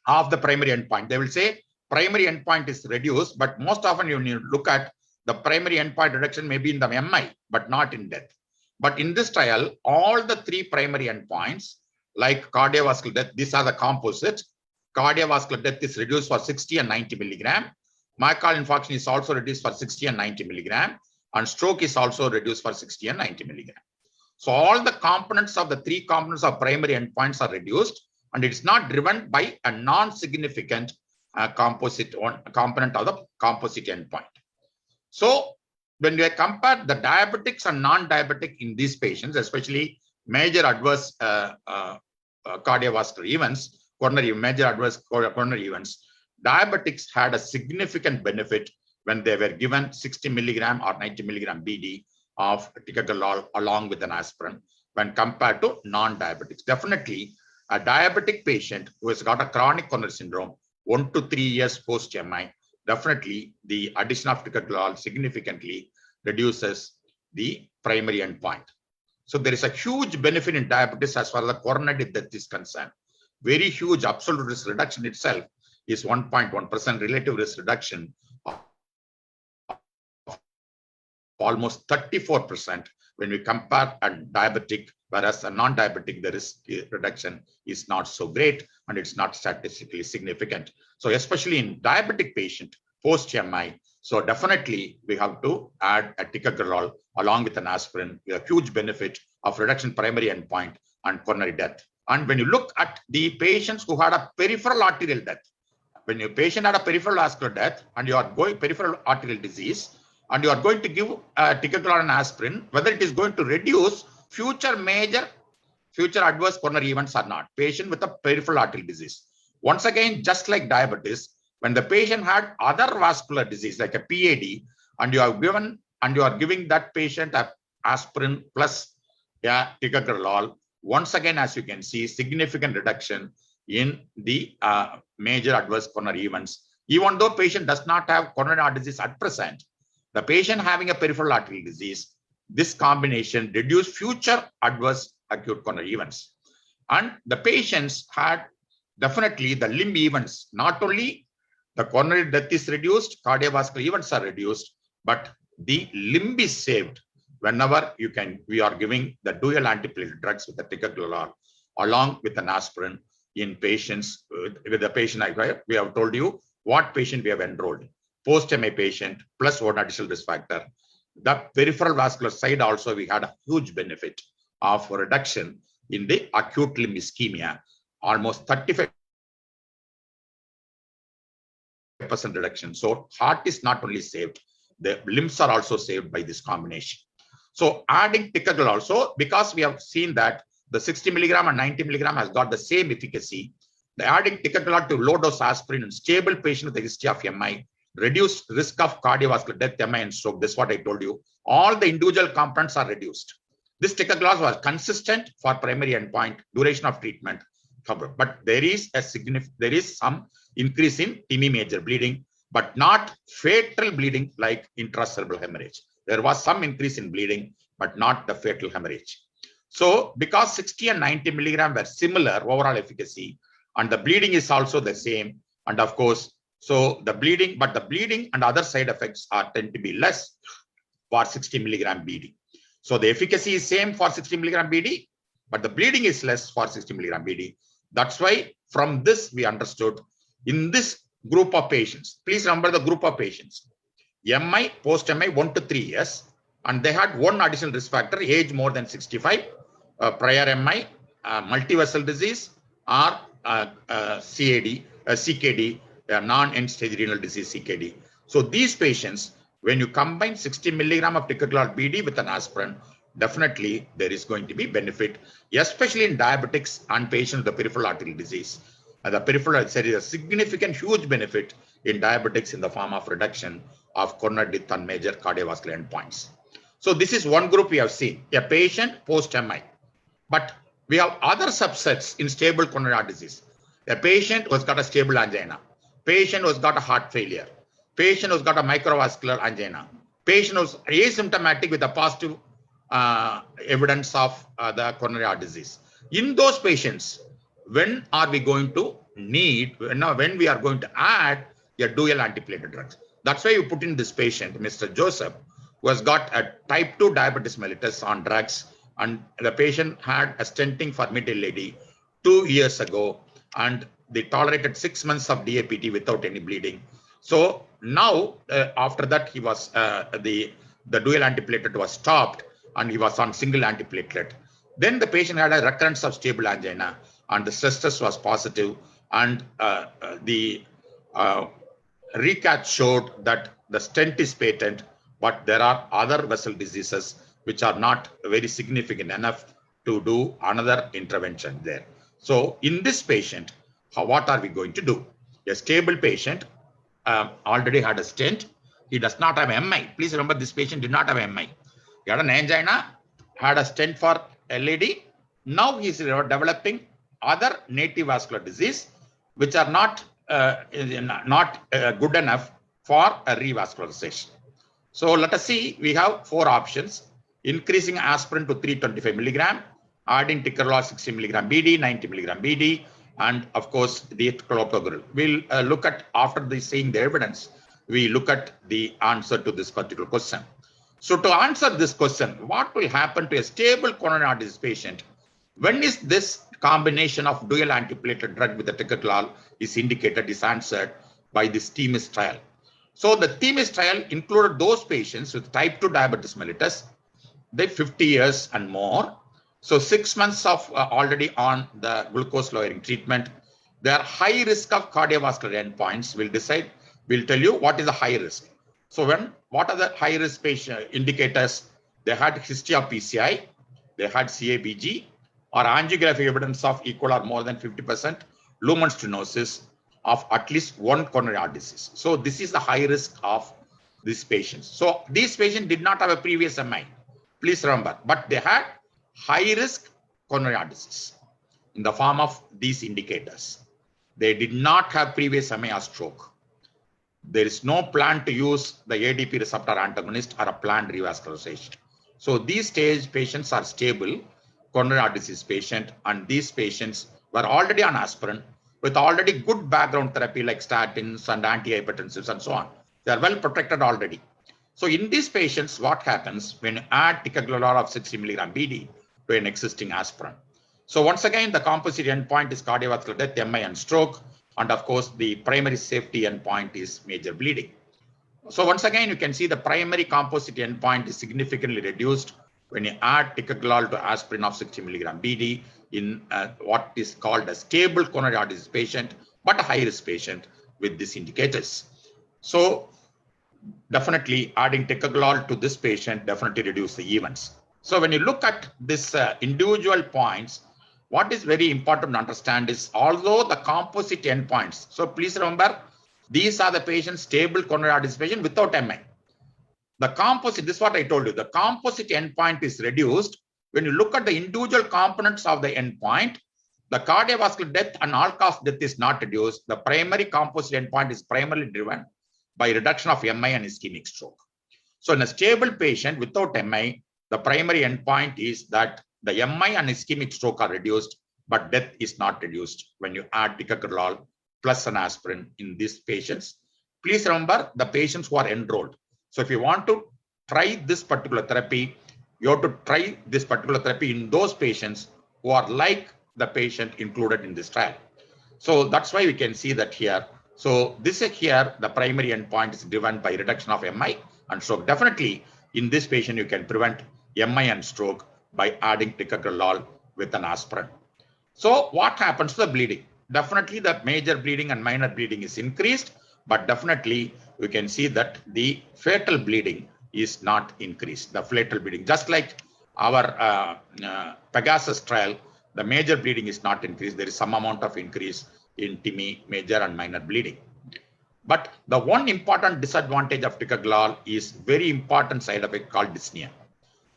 of the primary endpoint. They will say primary endpoint is reduced, but most often when you look at the primary endpoint reduction may be in the MI, but not in death. But in this trial, all the three primary endpoints, like cardiovascular death, these are the composite. Cardiovascular death is reduced for 60 and 90 milligram. Myocardial infarction is also reduced for 60 and 90 milligram. And stroke is also reduced for 60 and 90 milligram. So all the components of the three components of primary endpoints are reduced, and it's not driven by a non-significant component of the composite endpoint. So when we compare the diabetics and non-diabetic in these patients, especially major adverse cardiovascular events, major adverse coronary events, diabetics had a significant benefit when they were given 60 milligram or 90 milligram BD of ticagrelor along with an aspirin when compared to non-diabetics. Definitely, a diabetic patient who has got a chronic coronary syndrome 1 to 3 years post-MI, definitely the addition of ticagrelor significantly reduces the primary endpoint. So there is a huge benefit in diabetes as far as the coronary death is concerned. Very huge absolute risk reduction itself is 1.1% relative risk reduction of almost 34% when we compare a diabetic, whereas a non-diabetic, the risk reduction is not so great and it's not statistically significant. So especially in diabetic patient post-MI, so definitely we have to add a ticagrelor along with an aspirin with a huge benefit of reduction primary endpoint and coronary death. And when you look at the patients who had a peripheral arterial death, when your patient had a peripheral vascular death and you are going peripheral arterial disease, and you are going to give ticagrelor and aspirin, whether it is going to reduce future adverse coronary events or not. Patient with a peripheral arterial disease. Once again, just like diabetes, when the patient had other vascular disease like a PAD, and you are giving that patient a aspirin plus ticagrelor, once again, as you can see, significant reduction in the major adverse coronary events. Even though patient does not have coronary heart disease at present, the patient having a peripheral arterial disease, this combination reduced future adverse acute coronary events. And the patients had definitely the limb events, not only the coronary death is reduced, cardiovascular events are reduced, but the limb is saved whenever we are giving the dual antiplatelet drugs with the ticagrelor along with an aspirin in patients with the patient. We have told you what patient we have enrolled. Post-MI patient plus one additional risk factor. The peripheral vascular side also, we had a huge benefit of reduction in the acute limb ischemia, almost 35% reduction. So heart is not only saved, the limbs are also saved by this combination. So adding ticagrelor also, because we have seen that the 60 milligram and 90 milligram has got the same efficacy, the adding ticagrelor to low dose aspirin in stable patient with a history of MI, reduced risk of cardiovascular death, MI, and stroke. This is what I told you. All the individual components are reduced. This ticagrelor was consistent for primary endpoint, duration of treatment, but there is some increase in TIMI major bleeding, but not fatal bleeding like intracerebral hemorrhage. There was some increase in bleeding, but not the fatal hemorrhage. So because 60 and 90 milligram were similar overall efficacy, and the bleeding is also the same, and of course, so the bleeding and other side effects tend to be less for 60 milligram BD. So the efficacy is same for 60 milligram BD, but the bleeding is less for 60 milligram BD. That's why from this we understood in this group of patients, please remember the group of patients, MI, post-MI 1 to 3 years, and they had one additional risk factor, age more than 65, prior MI, multivessel disease, or CKD, non-end stage renal disease CKD. So these patients, when you combine 60 milligram of ticagrelor BD with an aspirin, definitely there is going to be benefit, especially in diabetics and patients with the peripheral arterial disease. The peripheral, there is a significant, huge benefit in diabetics in the form of reduction of coronary death on major cardiovascular endpoints. So this is one group we have seen, a patient post-MI. But we have other subsets in stable coronary heart disease. A patient who has got a stable angina, patient who has got a heart failure, patient who has got a microvascular angina, patient who is asymptomatic with a positive evidence of the coronary heart disease. In those patients, when are we going to need, when we are going to add a dual antiplatelet drugs? That's why you put in this patient, Mr. Joseph, who has got a type 2 diabetes mellitus on drugs, and the patient had a stenting for mid-LAD 2 years ago, and they tolerated 6 months of DAPT without any bleeding. So now, after that, he was the dual antiplatelet was stopped, and he was on single antiplatelet. Then the patient had a recurrence of stable angina, and the stress test was positive, and the recat showed that the stent is patent, but there are other vessel diseases which are not very significant enough to do another intervention there. So in this patient, what are we going to do? A stable patient already had a stent. He does not have MI. Please remember, this patient did not have MI. He had an angina, had a stent for LAD. Now he is developing other native vascular disease which are not good enough for a revascularization. So let us see, we have 4 options: increasing aspirin to 325 milligram, adding ticagrelor 60 milligram BD, 90 milligram BD, and of course the clopidogrel. We'll look at, after seeing the evidence, we look at the answer to this particular question. So to answer this question, what will happen to a stable coronary heart disease patient? When is this combination of dual antiplatelet drug with the ticagrelor is indicated, is answered by this THEMIS trial. So the THEMIS trial included those patients with type 2 diabetes mellitus, they 50 years and more. So 6 months of already on the glucose lowering treatment. Their high risk of cardiovascular endpoints will tell you what is the high risk. So what are the high risk patient indicators? They had history of PCI, they had CABG, or angiography evidence of equal or more than 50% lumen stenosis of at least one coronary heart disease. So this is the high risk of these patients. So these patients did not have a previous MI, please remember, but they had high risk coronary heart disease in the form of these indicators. They did not have previous MI or stroke. There is no plan to use the ADP receptor antagonist or a planned revascularization. So these stage patients are stable coronary heart disease patient, and these patients were already on aspirin with already good background therapy like statins and antihypertensives and so on. They are well protected already. So in these patients, what happens when you add ticagrelor of 60 milligram BD to an existing aspirin? So once again, the composite endpoint is cardiovascular death, MI, and stroke. And of course, the primary safety endpoint is major bleeding. So once again, you can see the primary composite endpoint is significantly reduced when you add ticagrelor to aspirin of 60 milligram BD in what is called a stable coronary heart disease patient, but a high-risk patient with these indicators. So definitely adding ticagrelor to this patient definitely reduce the events. So when you look at this individual points, what is very important to understand is, although the composite endpoints, so please remember, these are the patients, stable coronary heart disease patient without MI. The composite, this is what I told you, the composite endpoint is reduced when you look at the individual components of the endpoint. The cardiovascular death and all-cause death is not reduced. The primary composite endpoint is primarily driven by reduction of MI and ischemic stroke. So in a stable patient without MI, the primary endpoint is that the MI and ischemic stroke are reduced, but death is not reduced when you add ticagrelor plus an aspirin in these patients. Please remember the patients who are enrolled. So if you want to try this particular therapy, you have to try this particular therapy in those patients who are like the patient included in this trial. So that's why we can see that here. So this is here, the primary endpoint is driven by reduction of MI and stroke. Definitely in this patient, you can prevent MI and stroke by adding ticagrelor with an aspirin. So what happens to the bleeding? Definitely the major bleeding and minor bleeding is increased, but definitely we can see that the fatal bleeding is not increased. The fatal bleeding, just like our Pegasus trial, the major bleeding is not increased. There is some amount of increase in TIMI, major and minor bleeding. But the one important disadvantage of ticagrelor is very important side effect called dyspnea.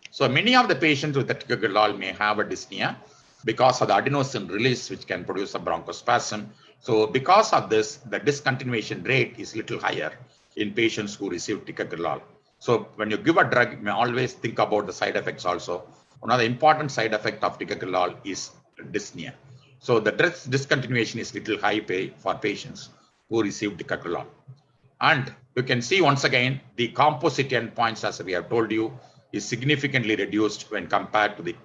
So many of the patients with the ticagrelor may have a dyspnea because of the adenosine release, which can produce a bronchospasm. So because of this, the discontinuation rate is little higher in patients who receive ticagrelor. So when you give a drug, you may always think about the side effects also. One of the important side effects of ticagrelor is dyspnea. So the discontinuation is little high for patients who receive ticagrelor. And you can see once again, the composite endpoints, as we have told you, is significantly reduced when compared to the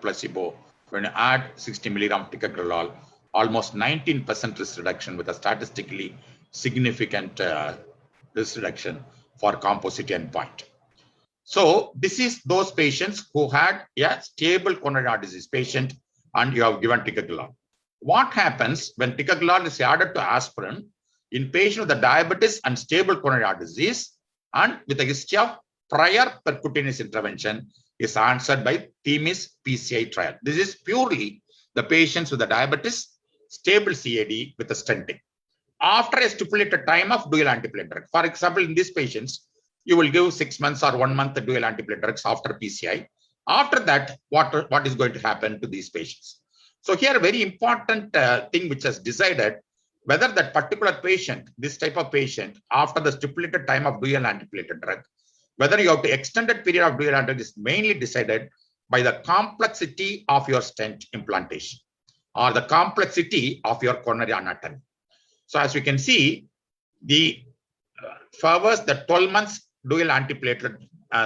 placebo. When you add 60 milligram ticagrelor, almost 19% risk reduction with a statistically significant risk reduction for composite endpoint. So this is those patients who had a stable coronary heart disease patient and you have given ticagrelor. What happens when ticagrelor is added to aspirin in patient with the diabetes and stable coronary heart disease and with a history of prior percutaneous intervention is answered by THEMIS PCI trial. This is purely the patients with the diabetes, stable CAD with a stenting. After a stipulated time of dual antiplatelet drug. For example, in these patients, you will give 6 months or 1 month dual antiplatelet drugs after PCI. After that, what is going to happen to these patients? So here, a very important thing which has decided whether that particular patient, this type of patient, after the stipulated time of dual antiplatelet drug, whether you have to extended period of dual antiplatelet is mainly decided by the complexity of your stent implantation or the complexity of your coronary anatomy. So as you can see, the favors the 12 months dual antiplatelet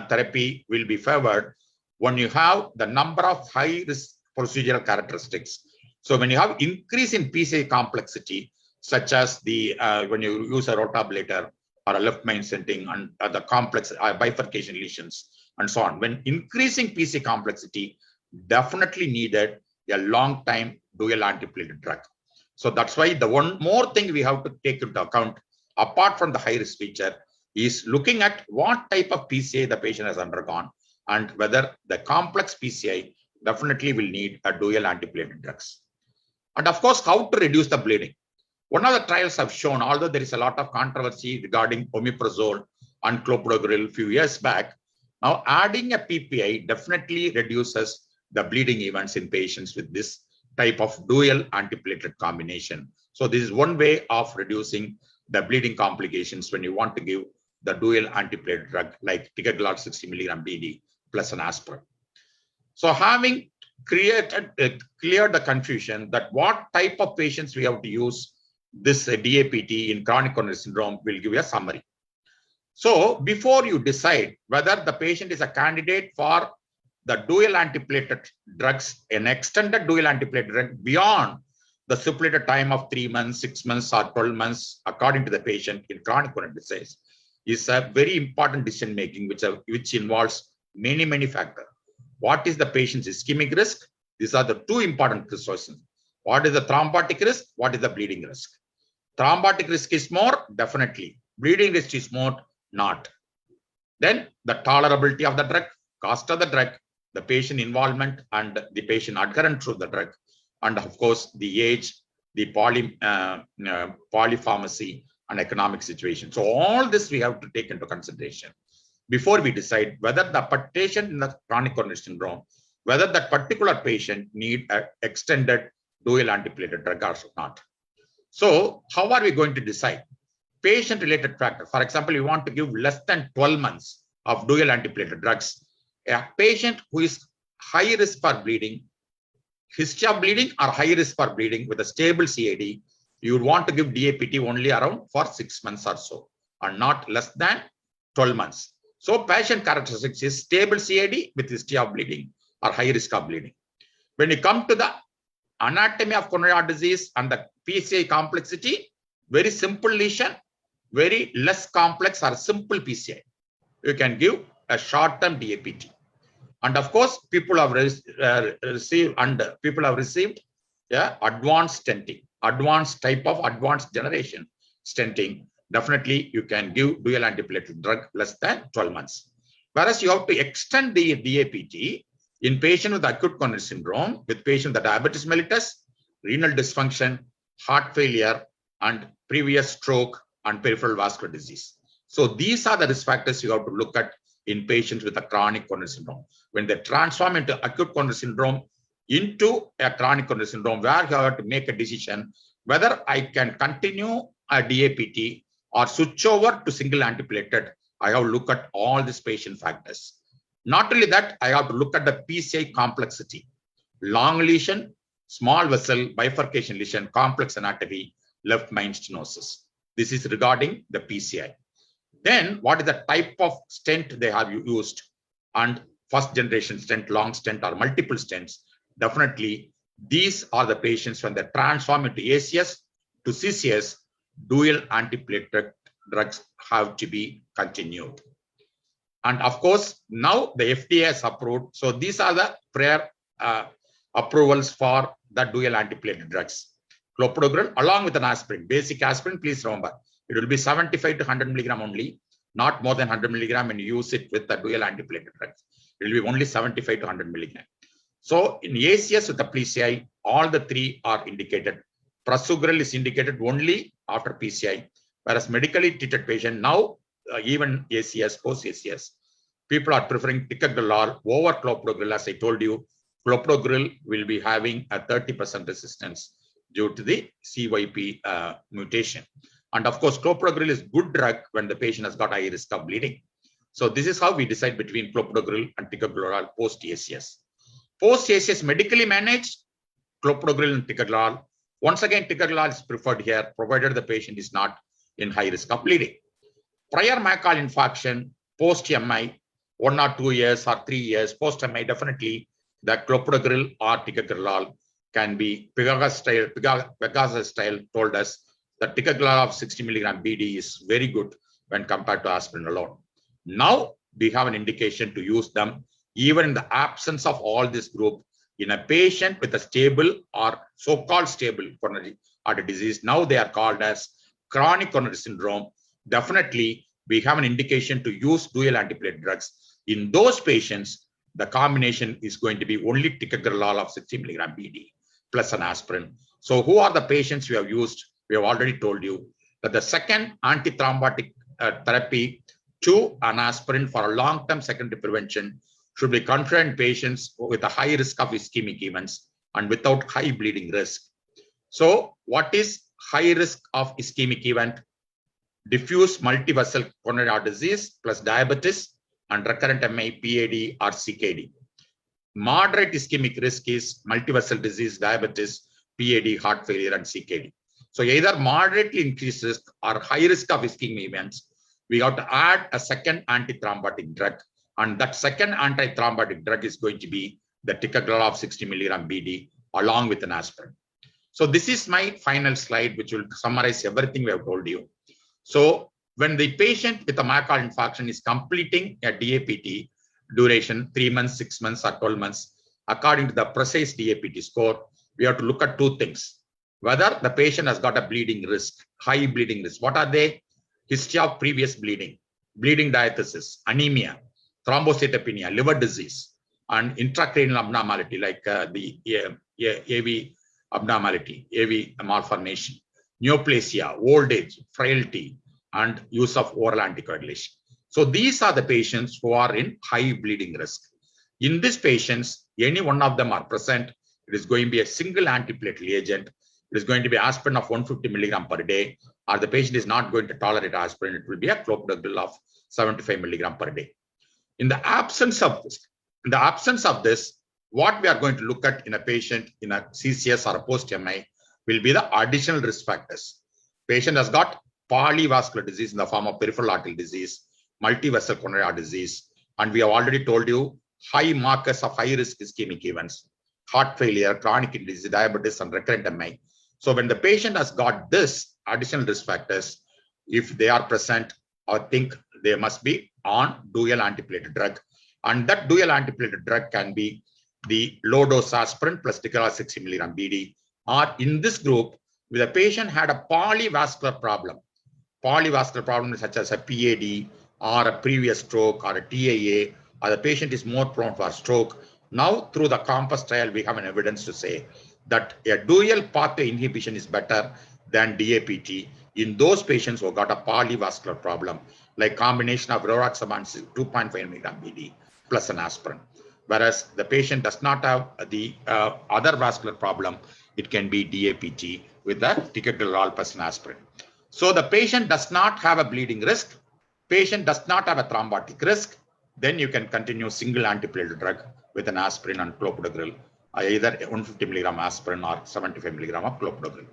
therapy will be favored when you have the number of high risk procedural characteristics. So when you have increase in PCI complexity, such as the when you use a rotablator or a left main stenting and the complex bifurcation lesions and so on, when increasing PCI complexity, definitely needed a long time dual antiplatelet drug. So that's why the one more thing we have to take into account, apart from the high risk feature, is looking at what type of PCI the patient has undergone and whether the complex PCI definitely will need a dual antiplatelet drugs. And of course, how to reduce the bleeding. One of the trials have shown, although there is a lot of controversy regarding omeprazole and clopidogrel a few years back, now adding a PPI definitely reduces the bleeding events in patients with this type of dual antiplatelet combination. So this is one way of reducing the bleeding complications when you want to give the dual antiplatelet drug like ticagrelor 60 milligram BD plus an aspirin. So having cleared the confusion that what type of patients we have to use this DAPT in chronic coronary syndrome, will give you a summary. So before you decide whether the patient is a candidate for the dual antiplatelet drugs, an extended dual antiplatelet drug beyond the stipulated time of 3 months, 6 months, or 12 months, according to the patient in chronic coronary disease, is a very important decision making, which involves many factors. What is the patient's ischemic risk? These are the two important questions. What is the thrombotic risk? What is the bleeding risk? Thrombotic risk is more, definitely. Bleeding risk is more, not. Then the tolerability of the drug, cost of the drug, the patient involvement and the patient adherence to the drug, and of course the age, the polypharmacy and economic situation. So all this we have to take into consideration before we decide whether the patient in the chronic coronary syndrome, whether that particular patient need an extended dual antiplatelet drug or not. So how are we going to decide? Patient-related factor. For example, you want to give less than 12 months of dual antiplatelet drugs. A patient who is high risk for bleeding, history of bleeding or high risk for bleeding with a stable CAD, you would want to give DAPT only around for 6 months or so, and not less than 12 months. So patient characteristics is stable CAD with history of bleeding or high risk of bleeding. When you come to the anatomy of coronary heart disease and the PCI complexity, very simple lesion, very less complex or simple PCI. You can give a short-term DAPT. And of course, people have received advanced stenting, advanced type of advanced generation stenting. Definitely, you can give dual antiplatelet drug less than 12 months. Whereas you have to extend the DAPT in patient with acute coronary syndrome, with patient with diabetes mellitus, renal dysfunction, heart failure, and previous stroke and peripheral vascular disease. So these are the risk factors you have to look at in patients with a chronic coronary syndrome. When they transform into acute coronary syndrome into a chronic coronary syndrome, where you have to make a decision whether I can continue a DAPT or switch over to single antiplatelet, I have to look at all these patient factors. Not only that, I have to look at the PCI complexity, long lesion, small vessel, bifurcation lesion, complex anatomy, left main stenosis. This is regarding the PCI. Then what is the type of stent they have used, and first generation stent, long stent, or multiple stents? Definitely, these are the patients when they transform into ACS to CCS, dual antiplatelet drugs have to be continued. And of course, now the FDA has approved. So these are the prior approvals for the dual antiplatelet drugs. Clopidogrel along with an aspirin, basic aspirin, please remember, it will be 75 to 100 milligram only, not more than 100 milligram when you use it with the dual antiplatelet drugs. It will be only 75 to 100 milligram. So in ACS with the PCI, all the three are indicated. Prasugrel is indicated only after PCI, whereas medically treated patient now, even ACS, post-ACS, people are preferring ticagrelor over clopidogrel. As I told you, clopidogrel will be having a 30% resistance due to the CYP mutation. And of course, clopidogrel is good drug when the patient has got high risk of bleeding. So this is how we decide between clopidogrel and ticagrelor post-ACS. Post-ACS medically managed, clopidogrel and ticagrelor. Once again, ticagrelor is preferred here, provided the patient is not in high risk of bleeding. Prior myocardial infarction, post-MI, 1 or 2 years or 3 years, post-MI, definitely the clopidogrel or ticagrelor can be. Pegasus style told us that ticagrelor of 60 milligram BD is very good when compared to aspirin alone. Now we have an indication to use them even in the absence of all this group in a patient with a stable or so-called stable coronary artery disease. Now they are called as chronic coronary syndrome. Definitely, we have an indication to use dual antiplatelet drugs. In those patients, the combination is going to be only ticagrelor of 60 milligram BD plus an aspirin. So who are the patients we have used? We have already told you that the second antithrombotic therapy to an aspirin for a long-term secondary prevention should be considered in patients with a high risk of ischemic events and without high bleeding risk. So what is high risk of ischemic event? Diffuse multivessel coronary artery disease plus diabetes and recurrent MI, PAD or CKD. Moderate ischemic risk is multivessel disease, diabetes, PAD, heart failure and CKD. So either moderately increased risk or high risk of ischemic events, we have to add a second antithrombotic drug, and that second antithrombotic drug is going to be the ticagrelor of 60 milligram BD along with an aspirin. So this is my final slide, which will summarize everything we have told you. So when the patient with a myocardial infarction is completing a DAPT duration 3 months, 6 months or 12 months, according to the precise DAPT score, we have to look at two things. Whether the patient has got a bleeding risk, high bleeding risk. What are they? History of previous bleeding, bleeding diathesis, anemia, thrombocytopenia, liver disease, and intracranial abnormality like the AV abnormality, AV malformation, neoplasia, old age, frailty, and use of oral anticoagulation. So these are the patients who are in high bleeding risk. In these patients, any one of them are present, it is going to be a single antiplatelet agent. It is going to be aspirin of 150 milligram per day, or the patient is not going to tolerate aspirin, it will be a clopidogrel of 75 milligram per day. In the absence of this, what we are going to look at in a patient in a CCS or a post-MI will be the additional risk factors. Patient has got polyvascular disease in the form of peripheral artery disease, multivessel coronary artery disease, and we have already told you high markers of high risk ischemic events, heart failure, chronic kidney disease, diabetes, and recurrent MI. So when the patient has got this additional risk factors, if they are present, I think they must be on dual antiplatelet drug. And that dual antiplatelet drug can be the low dose aspirin plus ticagrelor 60 milligram BD. Or in this group, if the patient had a polyvascular problem such as a PAD or a previous stroke or a TIA, or the patient is more prone for stroke. Now, through the COMPASS trial, we have an evidence to say that a dual pathway inhibition is better than DAPT in those patients who got a polyvascular problem, like combination of rivaroxaban 2.5 milligram BD plus an aspirin. Whereas the patient does not have the other vascular problem, it can be DAPT with the ticagrelor plus an aspirin. So the patient does not have a bleeding risk, patient does not have a thrombotic risk, then you can continue single antiplatelet drug with an aspirin and clopidogrel, either 150 milligram aspirin or 75 milligram of clopidogrel.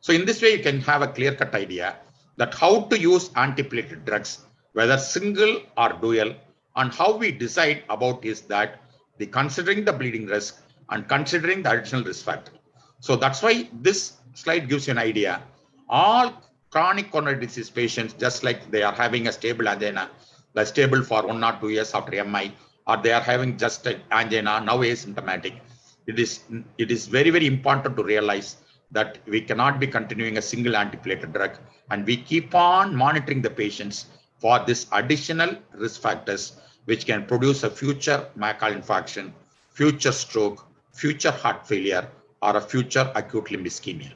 So in this way, you can have a clear-cut idea that how to use antiplatelet drugs whether single or dual, and how we decide about is that the considering the bleeding risk and considering the additional risk factor. So that's why this slide gives you an idea. All chronic coronary disease patients, just like they are having a stable angina, they're stable for 1 or 2 years after MI, or they are having just an angina, now asymptomatic. It is very, very important to realize that we cannot be continuing a single antiplatelet drug, and we keep on monitoring the patients for this additional risk factors, which can produce a future myocardial infarction, future stroke, future heart failure, or a future acute limb ischemia.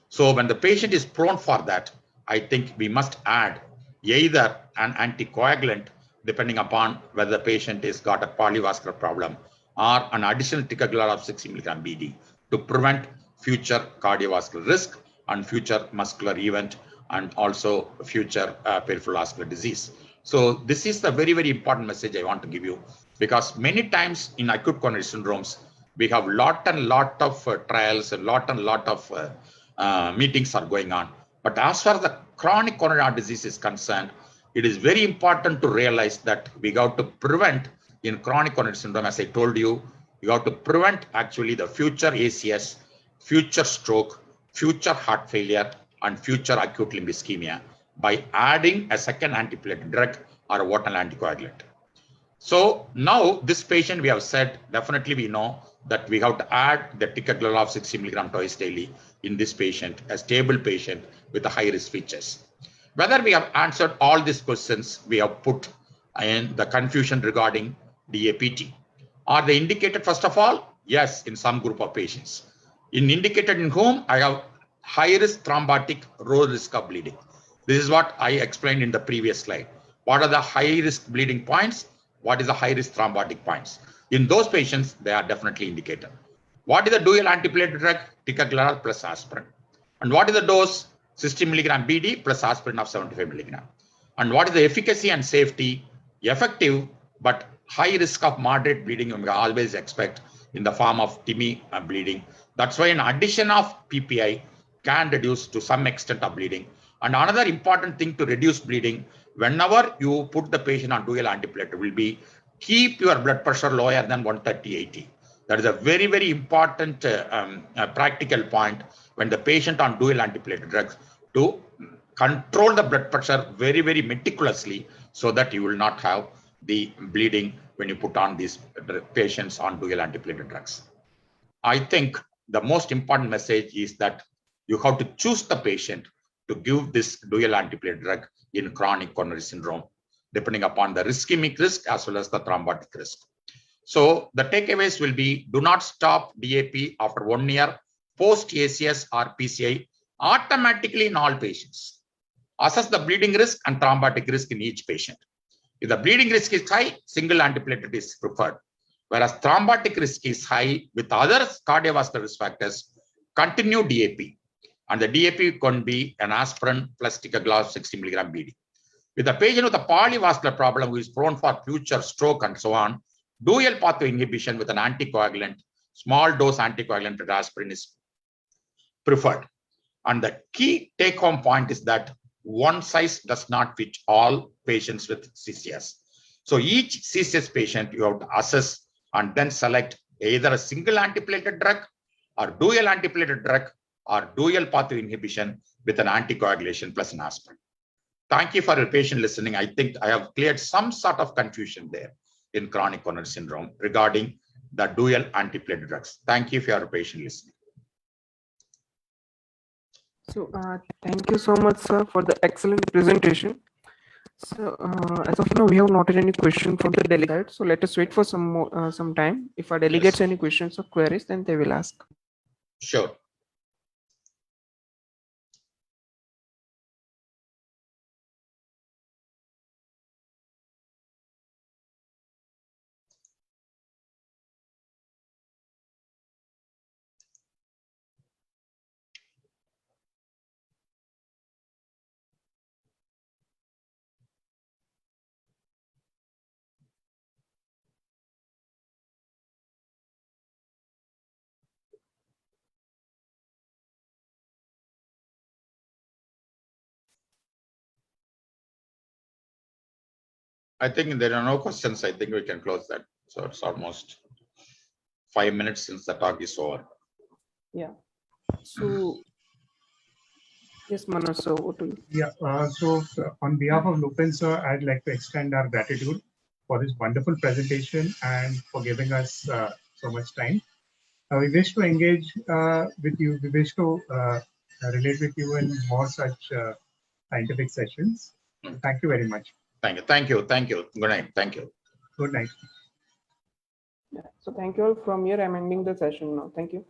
So when the patient is prone for that, I think we must add either an anticoagulant, depending upon whether the patient has got a polyvascular problem, or an additional ticagrelor of 60 milligram BD to prevent future cardiovascular risk and future muscular event, and also future peripheral vascular disease. So this is the very, very important message I want to give you, because many times in acute coronary syndromes, we have lot of trials and lot of meetings are going on. But as far as the chronic coronary heart disease is concerned, it is very important to realize that we got to prevent in chronic coronary syndrome, as I told you, you have to prevent actually the future ACS, future stroke, future heart failure, and future acute limb ischemia by adding a second antiplatelet drug or a water anticoagulant. So now this patient, we have said, definitely we know that we have to add the ticagrelor of 60 milligram twice daily in this patient, a stable patient with the high risk features. Whether we have answered all these questions, we have put in the confusion regarding DAPT. Are they indicated first of all? Yes, in some group of patients. Indicated in whom? I have high risk thrombotic, low risk of bleeding. This is what I explained in the previous slide. What are the high risk bleeding points? What is the high risk thrombotic points? In those patients, they are definitely indicated. What is the dual antiplatelet drug? Ticagrelor plus aspirin. And what is the dose? 60 milligram BD plus aspirin of 75 milligram. And what is the efficacy and safety? Effective, but high risk of moderate bleeding you may always expect in the form of TIMI bleeding. That's why an addition of PPI can reduce to some extent of bleeding. And another important thing to reduce bleeding, whenever you put the patient on dual antiplatelet, will be keep your blood pressure lower than 130/80. That is a very, very important practical point when the patient on dual antiplatelet drugs to control the blood pressure very, very meticulously so that you will not have the bleeding when you put on these patients on dual antiplatelet drugs. I think the most important message is that you have to choose the patient to give this dual antiplatelet drug in chronic coronary syndrome, depending upon the ischemic risk as well as the thrombotic risk. So the takeaways will be: do not stop DAP after 1 year post ACS or PCI automatically in all patients. Assess the bleeding risk and thrombotic risk in each patient. If the bleeding risk is high, single antiplatelet is preferred. Whereas thrombotic risk is high with other cardiovascular risk factors, continue DAP. And the DAP can be an aspirin plus ticagrelor 60 milligram BD. With a patient with a polyvascular problem who is prone for future stroke and so on, dual pathway inhibition with an anticoagulant, small dose anticoagulant aspirin is preferred. And the key take home point is that one size does not fit all patients with CCS. So each CCS patient you have to assess and then select either a single antiplatelet drug or dual antiplatelet drug or dual pathway inhibition with an anticoagulation plus an aspirin. Thank you for your patient listening. I think I have cleared some sort of confusion there in chronic coronary syndrome regarding the dual antiplatelet drugs. Thank you for your patient listening. So thank you so much, sir, for the excellent presentation. So as of now, we have not any question from the delegates. So let us wait for some time. If our delegates any questions or queries, then they will ask. Sure. I think there are no questions. I think we can close that. So it's almost 5 minutes since the talk is over. Yeah. So, yes, Manoj, so over to you. Yeah, on behalf of Lupin sir, I'd like to extend our gratitude for this wonderful presentation and for giving us so much time. We wish to engage with you. We wish to relate with you in more such scientific sessions. Thank you very much. Thank you. Thank you. Thank you. Good night. Thank you. Good night. Yeah. So thank you all. From here, I'm ending the session now. Thank you.